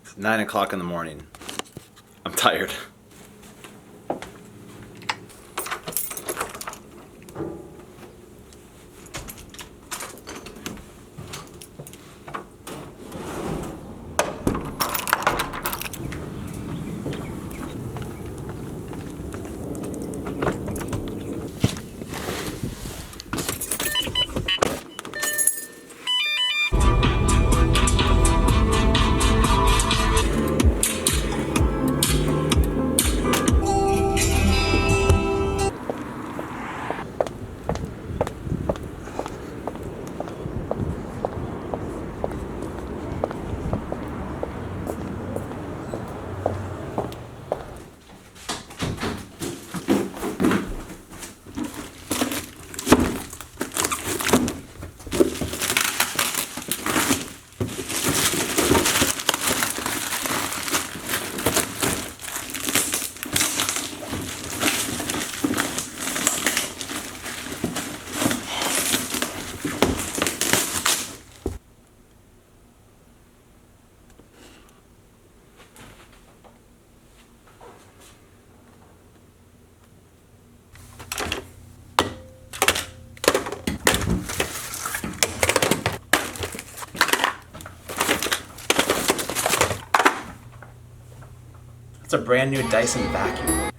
It's 9 o'clock in the morning. I'm tired. It's a brand new Dyson vacuum.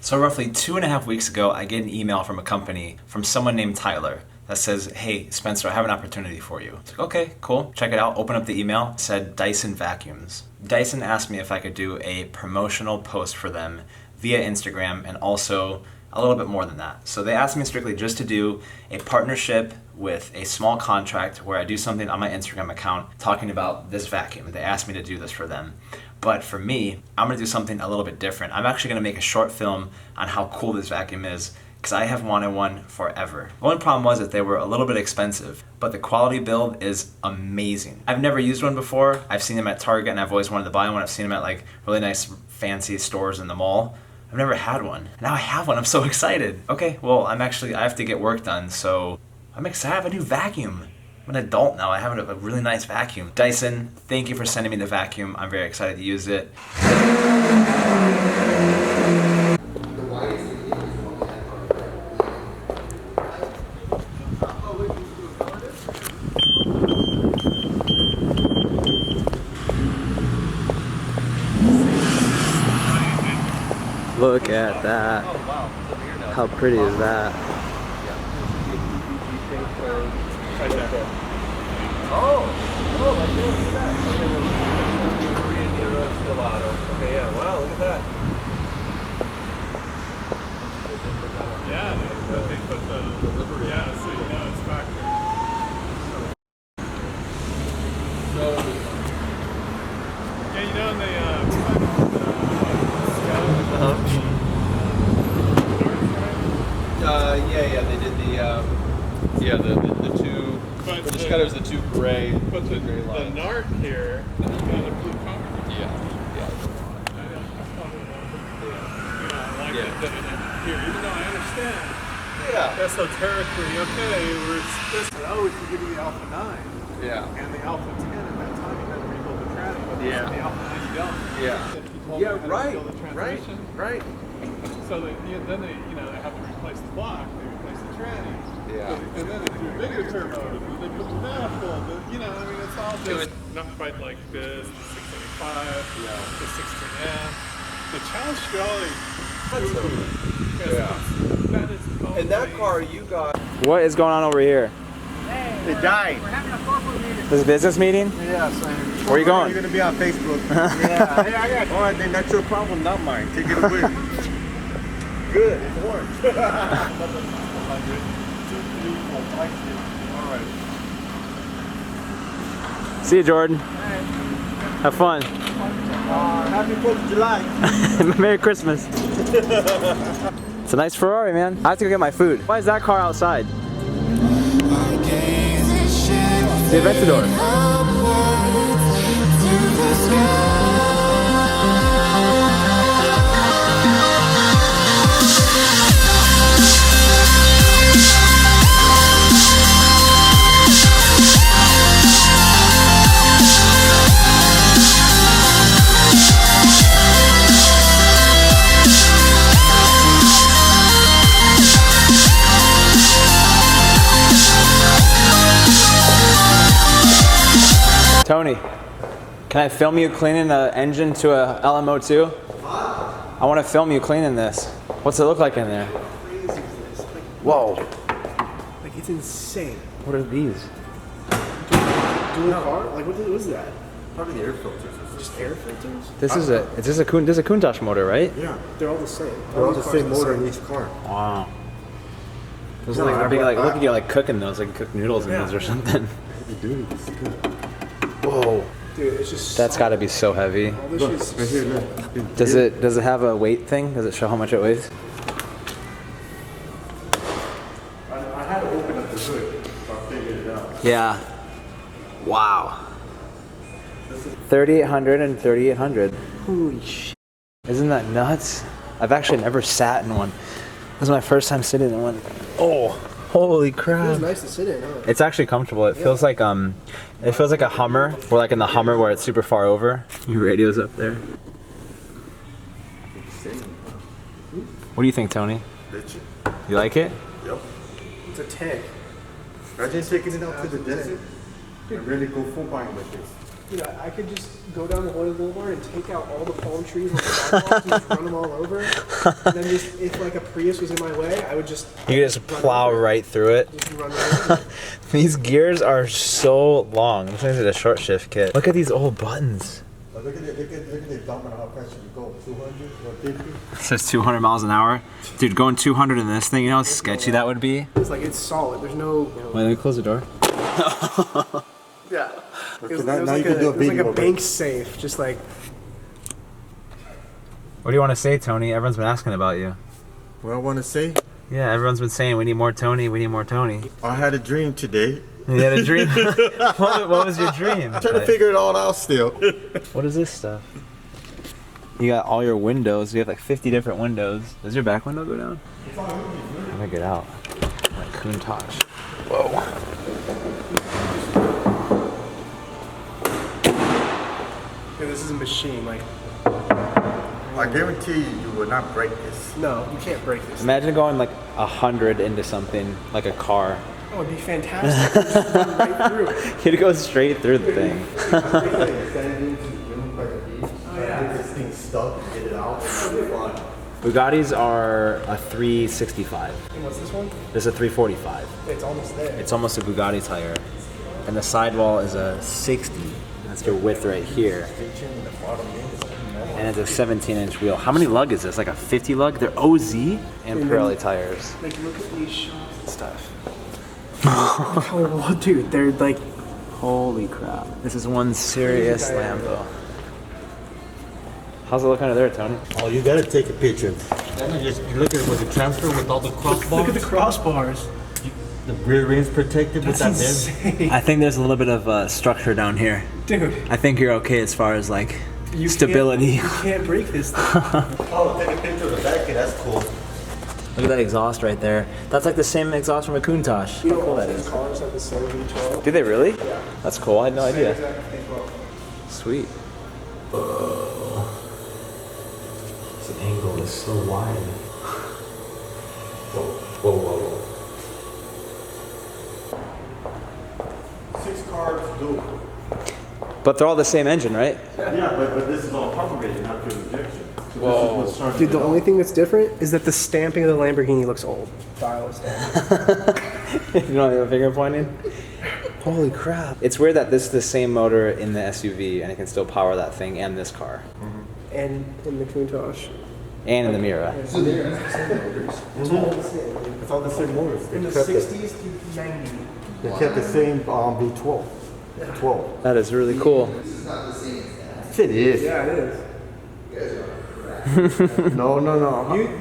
So roughly 2.5 weeks ago, I get an email from a company from someone named Tyler that says, hey, Spencer, I have an opportunity for you. It's like, okay, cool, check it out. Open up the email, it said Dyson Vacuums. Dyson asked me if I could do a promotional post for them via Instagram and also a little bit more than that. So they asked me strictly just to do a partnership with a small contract where I do something on my Instagram account talking about this vacuum. They asked me to do this for them. But for me, I'm gonna do something a little bit different. I'm actually gonna make a short film on how cool this vacuum is because I have wanted one forever. The only problem was that they were a little bit expensive, but the quality build is amazing. I've never used one before. I've seen them at Target and I've always wanted to buy one. I've seen them at like really nice fancy stores in the mall. I've never had one. Now I have one, I'm so excited. Okay, well, I have to get work done, so I'm excited. I have a new vacuum. I'm an adult now, I have a really nice vacuum. Dyson, thank you for sending me the vacuum. I'm very excited to use it. Look at that. How pretty is that? Okay, yeah, wow, look at that. Yeah, they put the delivery, yeah, so you know it's back there. So, yeah, you know, and they, yeah, they did the two. but The cutters, the two gray. but the lines. Nart here, got a blue cover. Yeah. I like it that it here, even though I understand Yeah. esoterically, okay, we're supposed to always give you the Alpha 9 Yeah. and the Alpha 10 at that time you had to rebuild the tranny, but Yeah. the Alpha 9 you don't. Yeah. He told me Yeah. how to Right. rebuild the transmission. Right. So then they, they have to replace the block, they replace the tranny. Yeah. And then they do bigger turbos, and they put the manifold, but it's all just not quite like this, the 675, the 16M. The Challenge Jolly. Yeah. That is And that car you got. What is going on over here? It died. We're having a corporate meeting. This is a business meeting? Yes. Where are you going? You're going to be on Facebook. Yeah. Hey, I got you. All right, then that's your problem, not mine. Take it away. Good. It worked. All right. See you, Jordan. Have fun. Happy 4th of July. Merry Christmas. It's a nice Ferrari, man. I have to go get my food. Why is that car outside? The Aventador. Tony, can I film you cleaning an engine to a LMO2? I want to film you cleaning this. What's it look like in there? Whoa. Like, it's insane. What are these? Dual car? Like, what is that? Probably the air filters. Just air filters? This is a Countach motor, right? Yeah. They're all the same. They're all the same motor in each car. Wow. Those are like big, like look at you like cooking those, like you cook noodles in those or something. Dude, it's good. Whoa. Dude, it's just That's got to be so heavy. all this Look, shit's right here, look. Does it have a weight thing? Does it show how much it weighs? I had to open up the hood, so I figured it out. Yeah. Wow. 3,800 and 3,800. Holy shit. Isn't that nuts? I've actually never sat in one. This is my first time sitting in one. Oh, holy crap. It was nice to sit in, huh? It's actually comfortable. It feels like a Hummer, or like in the Hummer where it's super far over. Your radio's up there. What do you think, Tony? You like it? Yep. It's a tank. Imagine taking it out to the desert and really go full buying with this. You know, I could just go down the Hollywood Boulevard and take out all the palm trees on the sidewalks and just run them all over. And then just, if like a Prius was in my way, I would just... You can just plow right through it. Just run right over. These gears are so long. This is a short shift kit. Look at these old buttons. Look at it dumping how fast you go. 200, 150. It says 200 miles an hour. Dude, going 200 in this thing, you know how sketchy that would be? It's like, it's solid. There's no... Wait, let me close the door. Yeah. Okay, It was now you like can do a it was like video a of it. bank safe, just like... What do you want to say, Tony? Everyone's been asking about you. What I want to say, Yeah, everyone's been saying, we need more Tony, we need more Tony. I had a dream today. You had a dream? what was your dream? Trying to figure it all out still. What is this stuff? You got all your windows. You have like 50 different windows. Does your back window go down? Let me get out. Like Countach. Whoa. Yeah, this is a machine, like... I guarantee you will not break this. No, you can't break this. Imagine going like 100 into something, like a car. Oh, it'd be fantastic. You just run right through it. You'd go straight through the thing. Bugattis are a 365. And what's this one? This is a 345. It's almost there. It's almost a Bugatti tire. And the sidewall is a 60. That's your width right here. And it's a 17-inch wheel. How many lug is this? Like a 50 lug? They're OZ and Pirelli tires. Like, look at these shots and stuff. Oh, dude, they're like... Holy crap. This is one serious Lambo. How's it look under there, Tony? Oh, you gotta take a picture. Then you look at it with the transfer with all the crossbars. Look at the crossbars. The rear end's protected with that bend. Insane. I think there's a little bit of structure down here. Dude, I think you're okay as far as like you stability. You can't break this thing. Oh, take a picture of the back end. That's cool. Look at that exhaust right there. That's like the same exhaust from a Countach. You know, How cool all that these is. cars have the same V12. Do they really? Yeah. That's cool. I had no idea. Exact V12. Sweet. This angle is so wide. Whoa, whoa, whoa. 6 cars dual. But they're all the same engine, right? Yeah, but this is all carbureted, not pure injection. So Whoa. this is what's starting Dude, it the off. only thing that's different is that the stamping of the Lamborghini looks old. Dial is down. You know the finger pointing? Holy crap. It's weird that this is the same motor in the SUV and it can still power that thing and this car. And in the Countach. And in the Mira. It's all the same. It's all the same motors. In the They kept 60s to 90. They kept the same V12. 12. That is really cool. It is. Yeah, it is. No.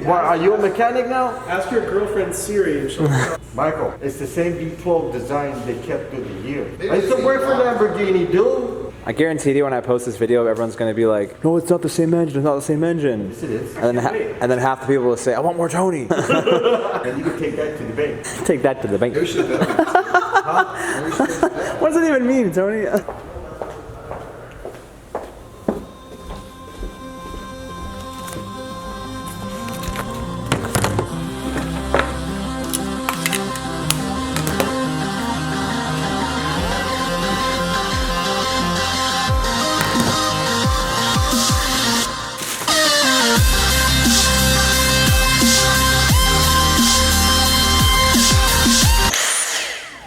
What, are you a mechanic now? Ask your girlfriend Siri and she'll know. Michael, it's the same V12 design they kept through the year. I used to work for Lamborghini, dude. I guarantee you when I post this video, everyone's going to be like, no, it's not the same engine, it's not the same engine. Yes, it is. And then half the people will say, I want more Tony. And you can take that to the bank. Take that to the bank. There's your bill. What does it even mean, Tony?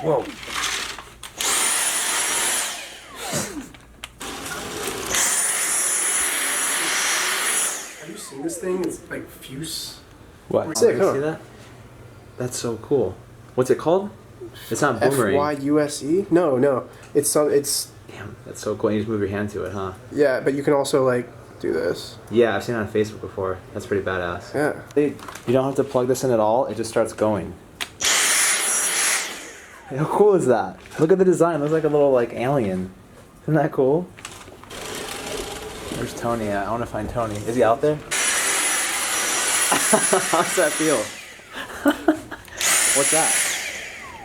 Whoa. Have you seen this thing? It's like fuse. What? Sick, huh? See that? That's so cool. What's it called? It's not boomerang. FYUSE? No. It's some. It's Damn, that's so cool. You just move your hand to it, huh? yeah, but you can also like do this. Yeah, I've seen it on Facebook before. That's pretty badass. Yeah. You don't have to plug this in at all. It just starts going. How cool is that? Look at the design. It looks like a little like alien. Isn't that cool? Where's Tony at? I want to find Tony. Is he out there? How's that feel? What's that?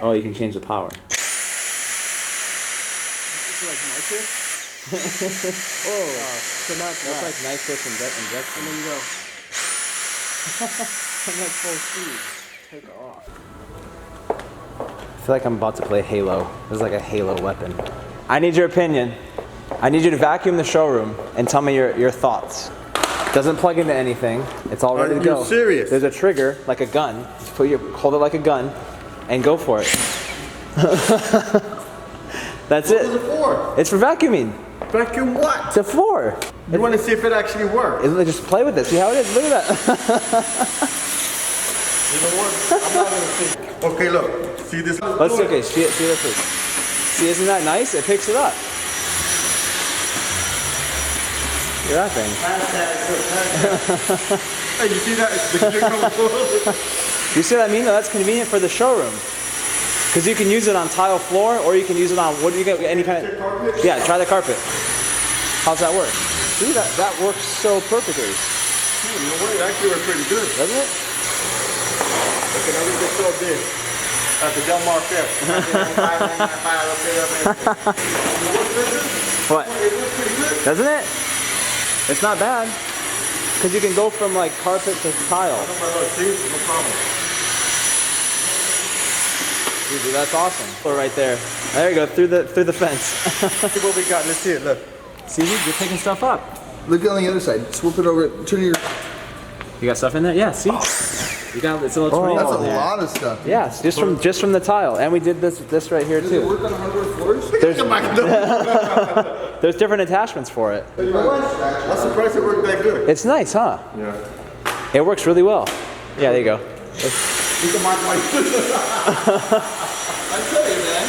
Oh, you can change the power. It's like nitrous. Oh, so that's like nitrous injection. And then you go. I'm like full speed. Take it off. I feel like I'm about to play Halo. This is like a Halo weapon. I need your opinion. I need you to vacuum the showroom and tell me your thoughts. Doesn't plug into anything. It's all ready to go. Are you serious? There's a trigger, like a gun. Just hold it like a gun, and go for it. That's it. What is it for? It's for vacuuming. Vacuum what? It's a floor. You want to see if it actually works? Just play with it. See how it is. Look at that. You know what? I'm not gonna think. Okay, look. See this? Let's see. Okay, see this. Please. See, isn't that nice? It picks it up. Look at that thing. Hey, you see that? You see what I mean? Though that's convenient for the showroom, because you can use it on tile floor, or you can use it on what do you get? Any kind of yeah. Try the carpet. How's that work? See that works so perfectly. You know what? It actually works pretty good. Doesn't it? Okay, now we just saw this at the Del Mar Fair. What? It looks pretty good. Doesn't it? It's not bad, because you can go from like carpet to tile. See? No problem. Dude, that's awesome. Floor right there. There you go, through the fence. See what we got. Let's see it. Look. See, you're picking stuff up. Look on the other side. Swoop it over. Turn your. You got stuff in there? Yeah. See, you got it's a little 20. That's a in there. lot of stuff. Yeah, just from the tile, and we did this right here Does it too. work on hardwood floors? There's different attachments for it. You know what? I'm surprised it worked that good. It's nice, huh? Yeah. It works really well. Yeah, there you go. You can mark my. I tell you, man.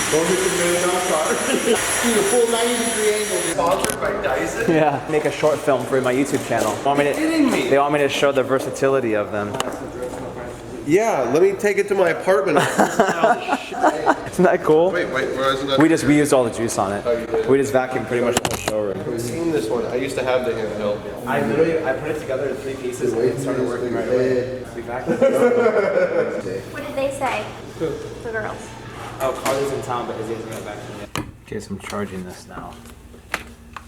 Don't hit the $1 million car. See the full 90-degree angle. Sponsored by Dyson. Yeah. Make a short film for my YouTube channel. They want me to show the versatility of them. Yeah, let me take it to my apartment. Isn't that cool? Wait, where isn't that? We used all the juice on it. We just vacuumed pretty much the whole showroom. I've seen this one. I used to have the handheld. I put it together in 3 pieces and it started working right away. We vacuumed. What did they say? The girls. Oh, Carly's in town, but Izzy hasn't got back to me yet. Okay, so I'm charging this now.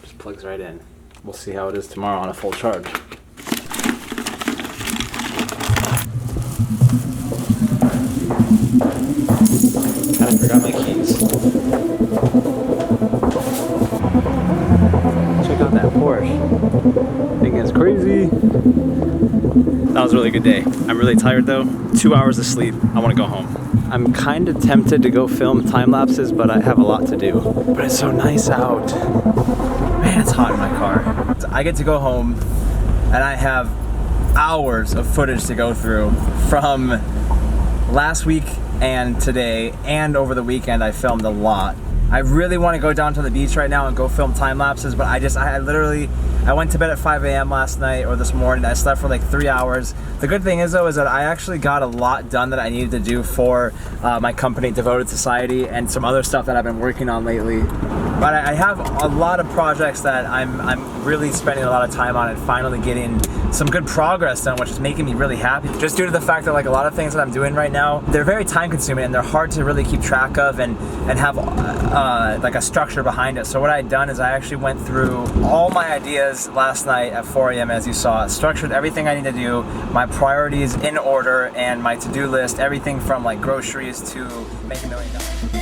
Just plugs right in. We'll see how it is tomorrow on a full charge. Kinda forgot my keys. Check out that Porsche. Thinking it's crazy. That was a really good day. I'm really tired though. 2 hours of sleep. I want to go home. I'm kind of tempted to go film time lapses, but I have a lot to do. But it's so nice out. Man, it's hot in my car. I get to go home and I have hours of footage to go through from last week and today, and over the weekend I filmed a lot. I really want to go down to the beach right now and go film time lapses, but I went to bed at 5 a.m. last night or this morning. I slept for like 3 hours. The good thing is though is that I actually got a lot done that I needed to do for my company, Devoted Society, and some other stuff that I've been working on lately. But I have a lot of projects that I'm really spending a lot of time on and finally getting some good progress done, which is making me really happy. Just due to the fact that like a lot of things that I'm doing right now, they're very time consuming and they're hard to really keep track of and have like a structure behind it. So what I had done is I actually went through all my ideas last night at 4 a.m. as you saw, structured everything I need to do, my priorities in order, and my to-do list, everything from like groceries to make $1 million.